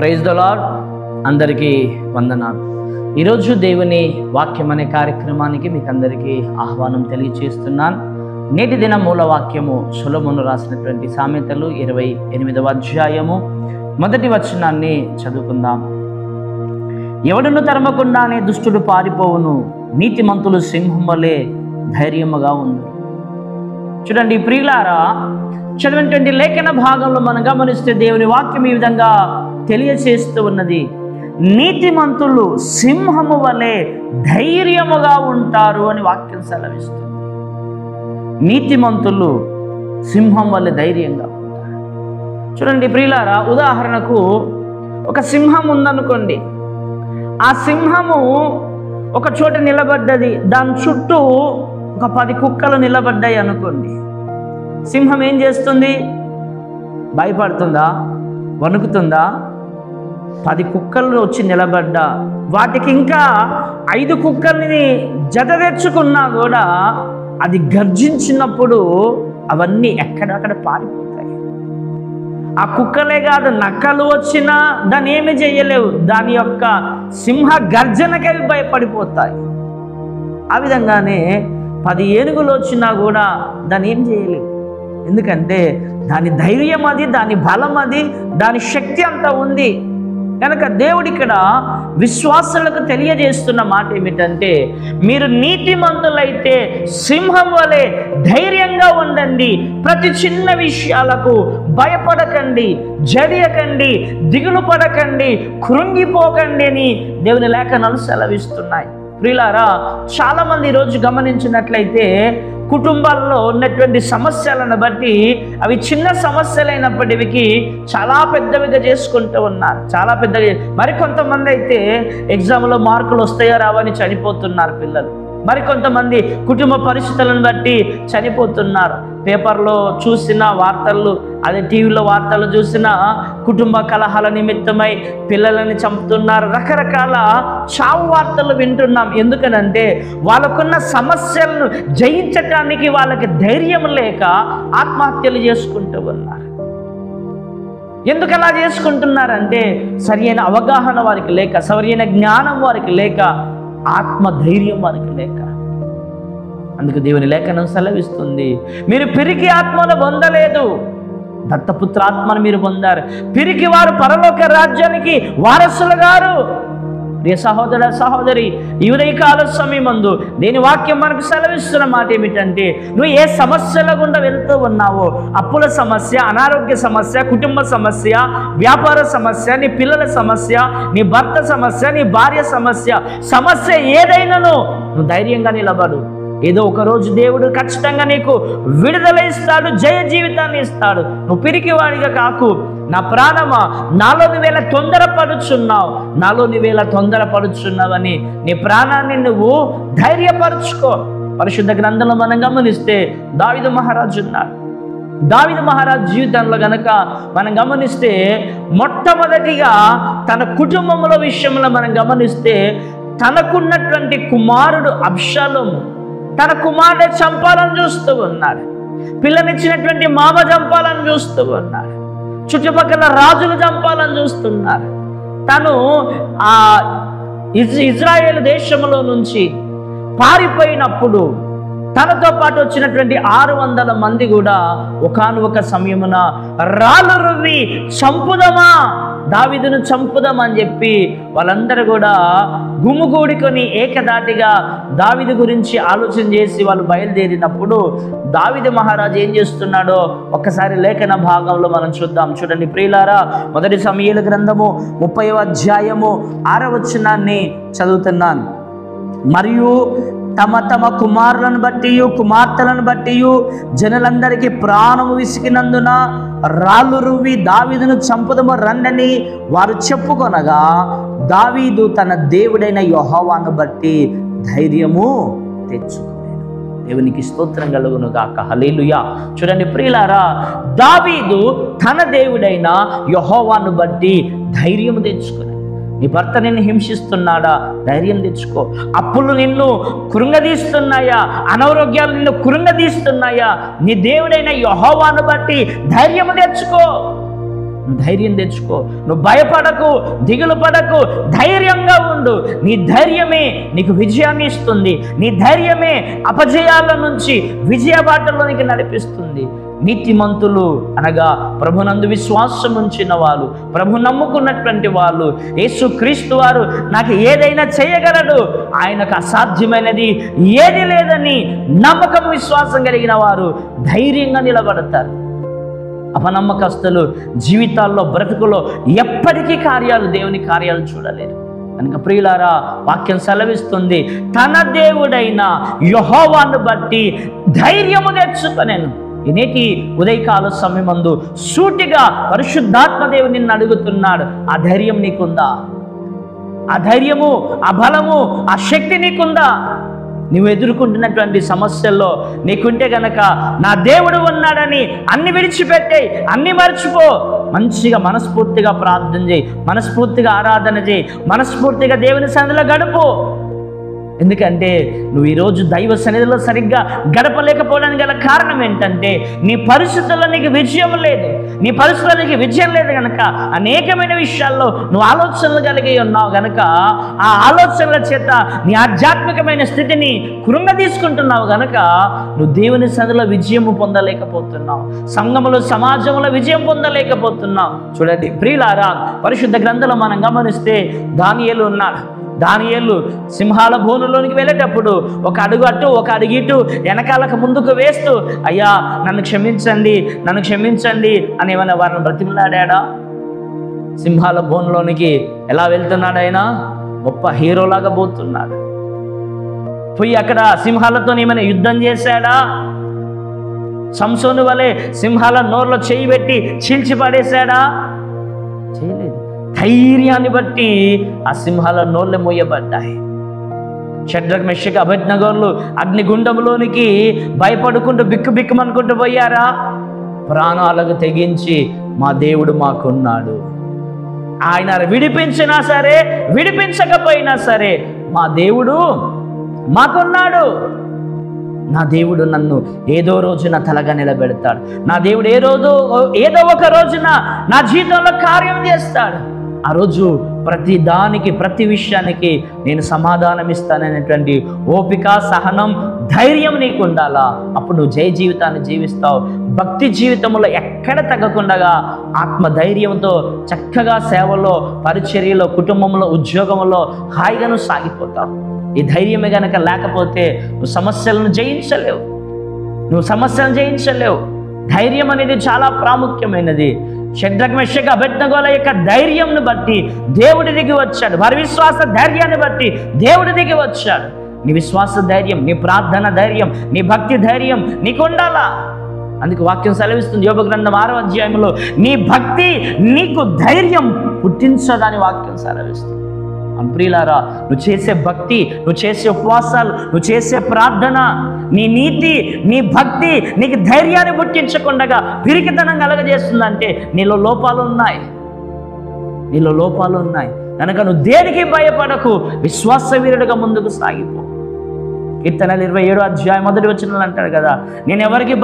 Praise the lord. అందరికీ వందనాలు. ఈరోజు దేవుని వాక్యం అనే కార్యక్రమానికి మీకు అందరికీ ఆహ్వానం తెలియచేస్తున్నాను. నేటి దిన మూల వాక్యము సొలొమోను రాసినటువంటి సామెతలు 28వ అధ్యాయము 1వ వచనాన్ని చదువుకుందాం. ఎవడును తరమకుండానే దుష్టుడు పారిపోవును, నీతిమంతులు సింహం వలె ధైర్యముగా ఉంది. చూడండి ప్రియులారా, చదివినటువంటి లేఖన భాగంలో మనం గమనిస్తే దేవుని వాక్యం ఈ విధంగా తెలియచేస్తూ ఉన్నది. నీతిమంతులు సింహము వలె ధైర్యముగా ఉంటారు అని వాక్యం సెలవిస్తుంది. నీతిమంతులు సింహం వలె ధైర్యంగా ఉంటారు. చూడండి ప్రియులారా, ఉదాహరణకు ఒక సింహం ఉందనుకోండి. ఆ సింహము ఒక చోట నిలబడ్డది, దాని చుట్టూ ఒక 10 కుక్కలు నిలబడ్డాయి అనుకోండి. సింహం ఏం చేస్తుంది? భయపడుతుందా? వణుకుతుందా? 10 కుక్కలు వచ్చి నిలబడ్డా, వాటికి ఇంకా 5 కుక్కల్ని జత తెచ్చుకున్నా కూడా అది గర్జించినప్పుడు అవన్నీ ఎక్కడక్కడ పారిపోతాయి. ఆ కుక్కలే కాదు, నక్కలు వచ్చినా దాన్ని ఏమి చేయలేవు. దాని యొక్క సింహ గర్జనకై భయపడిపోతాయి. ఆ విధంగానే 10 ఏనుగులు వచ్చినా కూడా దాన్ని ఏం చేయలేవు. ఎందుకంటే దాని ధైర్యం అది, దాని బలం అది, దాని శక్తి అంతా ఉంది. కనుక దేవుడు ఇక్కడ విశ్వాసులకు తెలియజేస్తున్న మాట ఏమిటంటే, మీరు నీతిమంతులైతే సింహం వలె ధైర్యంగా ఉండండి. ప్రతి చిన్న విషయాలకు భయపడకండి, జడియకండి, దిగులు పడకండి, కృంగిపోకండి అని దేవుని లేఖనాలు సెలవిస్తున్నాయి. ప్రియులారా, చాలామంది ఈరోజు గమనించినట్లయితే కుటుంబాల్లో ఉన్నటువంటి సమస్యలను బట్టి అవి చిన్న సమస్యలైనప్పటికీ చాలా పెద్దవిగా చేసుకుంటూ ఉన్నారు. చాలా పెద్దగా. మరికొంతమంది అయితే ఎగ్జామ్లో మార్కులు వస్తాయో రావని చనిపోతున్నారు పిల్లలు. మరికొంతమంది కుటుంబ పరిస్థితులను బట్టి చనిపోతున్నారు. పేపర్లో చూసిన వార్తలు, అదే టీవీలో వార్తలు చూసిన కుటుంబ కలహాల నిమిత్తమై పిల్లలని చంపుతున్నారు. రకరకాల చావు వార్తలు వింటున్నాం. ఎందుకనంటే వాళ్ళకున్న సమస్యలను జయించటానికి వాళ్ళకి ధైర్యం లేక ఆత్మహత్యలు చేసుకుంటూ ఉన్నారు. ఎందుకు అలా చేసుకుంటున్నారంటే సరైన అవగాహన వారికి లేక, సరైన జ్ఞానం వారికి లేక, ఆత్మధైర్యం వారికి లేక. అందుకు దేవుని లేఖనం సెలవిస్తుంది, మీరు పిరికి ఆత్మను పొందలేదు, దత్తపుత్ర ఆత్మను మీరు పొందారు. పిరికి వారు పరలోక రాజ్యానికి వారసులు గారు. ప్రియ సహోదర సహోదరి, ఈ ఉదయకాల సమయమందు దేని వాక్యం మనకు సెలవిస్తున్న మాట ఏమిటంటే, నువ్వు ఏ సమస్యల గుండా వెళ్తూ ఉన్నావో, అప్పుల సమస్య, అనారోగ్య సమస్య, కుటుంబ సమస్య, వ్యాపార సమస్య, నీ పిల్లల సమస్య, నీ భర్త సమస్య, నీ భార్య సమస్య ఏదైనాను నువ్వు ధైర్యంగా నిలబడు. ఏదో ఒక రోజు దేవుడు ఖచ్చితంగా నీకు విడుదల ఇస్తాడు, జయ జీవితాన్ని ఇస్తాడు. నువ్వు పిరికివాడిగా కాకు. నా ప్రాణమా, నాలో నువ్వేలా తొందరపడుచున్నావు, నాలో నువ్వేలా తొందరపడుచున్నావని నీ ప్రాణాన్ని నువ్వు ధైర్యపరుచుకో. పరిశుద్ధ గ్రంథంలో మనం గమనిస్తే దావీదు మహారాజు ఉన్నాడు. దావీదు మహారాజు జీవితంలో గనక మనం గమనిస్తే మొట్టమొదటిగా తన కుటుంబంలో విషయంలో మనం గమనిస్తే తనకున్నటువంటి కుమారుడు అబ్షాలోము తన కుమారుడు చంపాలని చూస్తూ ఉన్నాడు. పిల్లనిచ్చినటువంటి మామ చంపాలని చూస్తూ ఉన్నాడు. చుట్టుపక్కల రాజులు చంపాలని చూస్తున్నారు. తను ఆ ఇజ్రాయేల్ దేశంలో నుంచి పారిపోయినప్పుడు తనతో పాటు వచ్చినటువంటి 600 మంది కూడా ఒకానొక సమయమున రాళ్ళు రువ్వి చంపుదమా, దావీదును చంపుదామని చెప్పి వాళ్ళందరూ కూడా గుమిగూడుకొని ఏకదాటిగా దావీదు గురించి ఆలోచన చేసి వాళ్ళు బయలుదేరినప్పుడు దావీదు మహారాజు ఏం చేస్తున్నాడో ఒక్కసారి లేఖన భాగంలో మనం చూద్దాం. చూడండి ప్రియులారా, 1 సమూయేలు గ్రంథము 30వ అధ్యాయము 6వ వచనాన్ని చదువుతున్నాను. మరియు తమ తమ కుమారులను బట్టి కుమార్తెలను బట్టి జనులందరికీ ప్రాణము విసిగినందున రాళ్ళు రువ్వి దావీదును చంపుదము రండని వారు చెప్పుకొనగా, దావీదు తన దేవుడైన యెహోవాను బట్టి ధైర్యము తెచ్చుకునేను. దేవునికి స్తోత్రం కలుగును గాక. హల్లెలూయా. చూడండి ప్రియులారా, దావీదు తన దేవుడైన యెహోవాను బట్టి ధైర్యం తెచ్చుకున్నాడు. నీ భర్త నిన్ను హింసిస్తున్నాడా? ధైర్యం తెచ్చుకో. అప్పులు నిన్ను కృంగదీస్తున్నాయా? అనారోగ్యాలు నిన్ను కృంగదీస్తున్నాయా? నీ దేవుడైన యెహోవాను బట్టి ధైర్యం తెచ్చుకో. నువ్వు ధైర్యం తెచ్చుకో. నువ్వు భయపడకు, దిగులు పడకు, ధైర్యంగా ఉండు. నీ ధైర్యమే నీకు విజయాన్ని ఇస్తుంది. నీ ధైర్యమే అపజయాల నుంచి విజయ బాటలోనికి నడిపిస్తుంది. నీతిమంతులు అనగా ప్రభునందు విశ్వాసం ఉంచిన వాళ్ళు, ప్రభు నమ్ముకున్నటువంటి వాళ్ళు, యేసుక్రీస్తు వారు నాకు ఏదైనా చేయగలడు, ఆయనకు అసాధ్యమైనది ఏది లేదని నమ్మకం విశ్వాసం కలిగిన వారు ధైర్యంగా నిలబడతారు. అపనమ్మకస్తులు జీవితాల్లో బ్రతుకులో ఎప్పటికీ దేవుని కార్యాలు చూడలేరు. కనుక ప్రియులారా, వాక్యం సెలవిస్తుంది, తన దేవుడైన యెహోవాను బట్టి ధైర్యము తెచ్చుకొనెను. ఈ నేటి ఉదయకాల సమయమందు సూటిగా పరిశుద్ధాత్మ దేవుడు నిన్ను అడుగుతున్నాడు, ఆ ధైర్యం నీకుందా? ఆ ధైర్యము, ఆ బలము, ఆ శక్తి నీకుందా? నువ్వు ఎదుర్కొంటున్నటువంటి సమస్యల్లో నీకుంటే గనక నా దేవుడు ఉన్నాడని అన్ని విడిచిపెట్టే, అన్ని మర్చిపో. మంచిగా మనస్ఫూర్తిగా ప్రార్థన చేయి, మనస్ఫూర్తిగా ఆరాధన చేయి, మనస్ఫూర్తిగా దేవుని సన్నిధిలో గడుపు. ఎందుకంటే నువ్వు ఈరోజు దైవ సన్నిధిలో సరిగ్గా గడపలేకపోవడానికి గల కారణం ఏంటంటే నీ పరిస్థితుల్లో నీకు విజయం లేదు. నీ పరిస్థితుల్లో నీకు విజయం లేదు కనుక అనేకమైన విషయాల్లో నువ్వు ఆలోచనలు కలిగి ఉన్నావు గనక ఆ ఆలోచనల చేత నీ ఆధ్యాత్మికమైన స్థితిని కృంగదీసుకుంటున్నావు గనక నువ్వు దేవుని సన్నిధిలో విజయము పొందలేకపోతున్నావు, సంఘములో సమాజంలో విజయం పొందలేకపోతున్నావు. చూడండి ప్రియులారా, పరిశుద్ధ గ్రంథంలో మనం గమనిస్తే దానియేలు ఉన్నాడు. దానియేలు సింహాల బోనులోనికి వెళ్ళేటప్పుడు ఒక అడుగు అటు, ఒక అడుగు ఇటు, వెనకాలకు ముందుకు వేస్తూ అయ్యా నన్ను క్షమించండి, నన్ను క్షమించండి అని ఏమైనా వారిని బ్రతిమలాడా? సింహాల బోనులోనికి ఎలా వెళ్తున్నాడు? ఆయన గొప్ప హీరోలాగా పోతున్నాడు. పోయి అక్కడ సింహాలతో ఏమైనా యుద్ధం చేశాడా? సంసోను వలె సింహాల నోర్లో చేయి పెట్టి చీల్చి పడేశాడా? చేయలేదు. ధైర్యాన్ని బట్టి ఆ సింహాల నోళ్ళే మోయబడ్డాయి. షడ్రక్ మెషక్ అబేద్నెగోలు అగ్నిగుండంలోనికి భయపడుకుంటూ బిక్కుబిక్కుమనుకుంటూ పోయారా? ప్రాణాలకు తెగించి మా దేవుడు మాకున్నాడు, ఆయన విడిపించినా సరే విడిపించకపోయినా సరే మా దేవుడు మాకున్నాడు. నా దేవుడు నన్ను ఏదో రోజున తలగా నిలబెడతాడు. నా దేవుడు ఏదో ఒక రోజున నా జీవితంలో కార్యం చేస్తాడు. ఆ రోజు ప్రతి దానికి, ప్రతి విషయానికి నేను సమాధానం ఇస్తాననేటువంటి ఓపిక, సహనం, ధైర్యం నీకు ఉండాలా. అప్పుడు నువ్వు జయ జీవితాన్ని జీవిస్తావు. భక్తి జీవితంలో ఎక్కడ తగ్గకుండా ఆత్మధైర్యంతో చక్కగా సేవలో, పరిచర్యలో, కుటుంబంలో, ఉద్యోగంలో హాయిగా నువ్వు సాగిపోతావు. ఈ ధైర్యమే గనక లేకపోతే నువ్వు సమస్యలను జయించలేవు. ధైర్యం అనేది చాలా ప్రాముఖ్యమైనది. షడ్రక్ మెషక్ అబేద్నెగోల యొక్క ధైర్యంను బట్టి దేవుడి దిగి వచ్చాడు. వారి విశ్వాస ధైర్యాన్ని బట్టి దేవుడి దిగి వచ్చాడు. నీ విశ్వాస ధైర్యం, నీ ప్రార్థన ధైర్యం, నీ భక్తి ధైర్యం నీకు ఉండాలా. అందుకు వాక్యం సెలవిస్తుంది యోబు గ్రంథం 6వ అధ్యాయంలో, నీ భక్తి నీకు ధైర్యం పుట్టించదని వాక్యం సెలవిస్తుంది. ప్రియులారా, నువ్వు చేసే భక్తి, నువ్వు చేసే ఉపవాసాలు, నువ్వు చేసే ప్రార్థన, నీ నీతి, నీ భక్తి నీకు ధైర్యాన్ని పుట్టించకుండా పిరికితనం కలగజేస్తుందంటే నీలో లోపాలు ఉన్నాయి. కనుక నువ్వు దేనికి భయపడకు, విశ్వాసవీరుడిగా ముందుకు సాగిపో. కీర్తనలు 27వ అధ్యాయం 1వ వచనంలో అంటాడు కదా, నేనెవరికి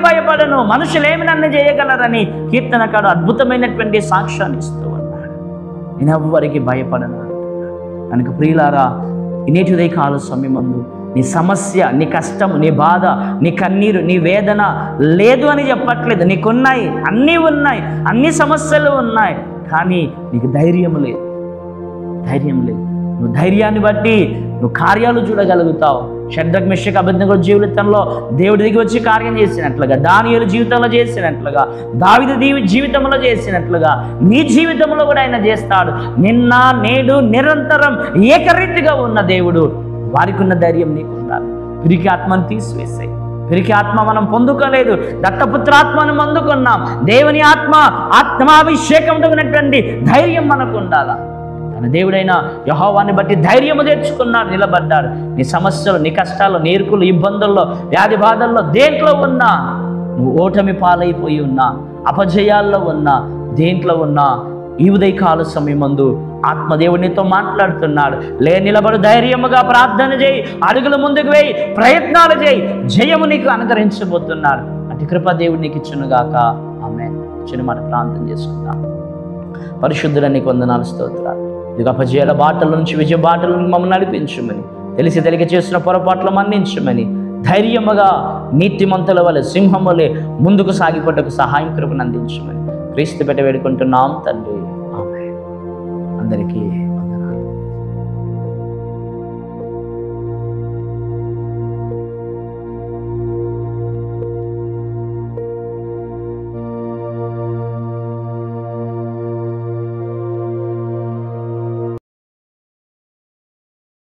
భయపడను, మనుషులేమి నన్ను చేయగలరని కీర్తనకాడు అద్భుతమైనటువంటి సాక్ష్యాన్ని ఇస్తూ ఉన్నాడు. నేనెవ్వరికి భయపడను. కనుక ప్రియులారా, నేటి ఉదయకాల సమయమందు నీ సమస్య, నీ కష్టం, నీ బాధ, నీ కన్నీరు, నీ వేదన లేదు అని చెప్పట్లేదు. నీకున్నాయి, అన్నీ ఉన్నాయి, అన్ని సమస్యలు ఉన్నాయి, కానీ నీకు ధైర్యం లేదు. నువ్వు ధైర్యాన్ని బట్టి నువ్వు కార్యాలు చూడగలుగుతావు. షడ్రక్ మెషక్ అబేద్నెగో జీవితంలో దేవుడి దిగి వచ్చి కార్యం చేసినట్లుగా, దానియేలు జీవితంలో చేసినట్లుగా, దావీదు జీవితంలో చేసినట్లుగా నీ జీవితంలో కూడా ఆయన చేస్తాడు. నిన్న, నేడు, నిరంతరం ఏకరీతిగా ఉన్న దేవుడు. వారికి ఉన్న ధైర్యం నీకు ఉండాలి. పిరికి ఆత్మను తీసివేసాయి. పిరికి ఆత్మ మనం పొందుకోలేదు, దత్తపుత్రాత్మను పొందుకున్నాం. దేవుని ఆత్మాభిషేకంతో ఉన్నటువంటి ధైర్యం మనకు ఉండాలా. తన దేవుడైన యెహోవాని బట్టి ధైర్యము తెచ్చుకున్నాడు, నిలబడ్డాడు. నీ సమస్యలు, నీ కష్టాలు, నీ ఇరుకులు, ఇబ్బందుల్లో, వ్యాధి బాధల్లో దేంట్లో ఉన్నా, నువ్వు ఓటమి పాలైపోయి ఉన్నా, అపజయాల్లో ఉన్నా, దేంట్లో ఉన్నా, ఈ ఉదయకాల సమయమందు ఆత్మదేవునితో మాట్లాడుతున్నాడు. నిలబడు, ధైర్యముగా ప్రార్థన చేయి, అడుగులు ముందుకు వేయి, ప్రయత్నాలు చేయి, జయము నీకు అనుగ్రహించబోతున్నాడు. అటు కృప దేవుడు నీకు ఇచ్చునుగాక. ఆమేన్. చిన్న మాట ప్రార్థన చేసుకుందాం. పరిశుద్ధుల నీకు వందనాలు, స్తోత్రాలు. ఇదిగో అపజయాల బాటల నుంచి విజయ బాటల నుంచి మమ్మల్ని నడిపించమని, తెలిసి తెలియక చేసిన పొరపాట్లు మన్నించమని, ధైర్యముగా నీతిమంతుల వలె సింహం వలె ముందుకు సాగిపడ్డకు సహాయం కృపను అందించమని క్రీస్తు పెట్టి వేడుకుంటున్నాం తండ్రి. ఆమేన్. అందరికీ